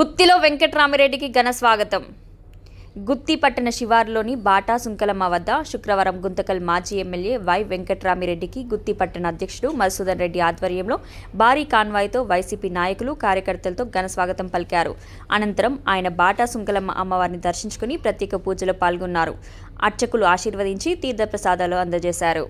గుత్తిలో వెంకట్రామిరెడ్డికి ఘన స్వాగతం. గుత్తి పట్టణ శివారులోని బాటా సుంకలమ్మ వద్ద శుక్రవారం గుంతకల్ మాజీ ఎమ్మెల్యే వై వెంకట్రామిరెడ్డికి గుత్తి పట్టణ అధ్యక్షుడు మధుసూదన్ రెడ్డి ఆధ్వర్యంలో భారీ కాన్వాయ్తో వైసీపీ నాయకులు కార్యకర్తలతో ఘన స్వాగతం పలికారు. అనంతరం ఆయన బాటా సుంకలమ్మ అమ్మవారిని దర్శించుకుని ప్రత్యేక పూజలో పాల్గొన్నారు. అర్చకులు ఆశీర్వదించి తీర్థప్రసాదాలు అందజేశారు.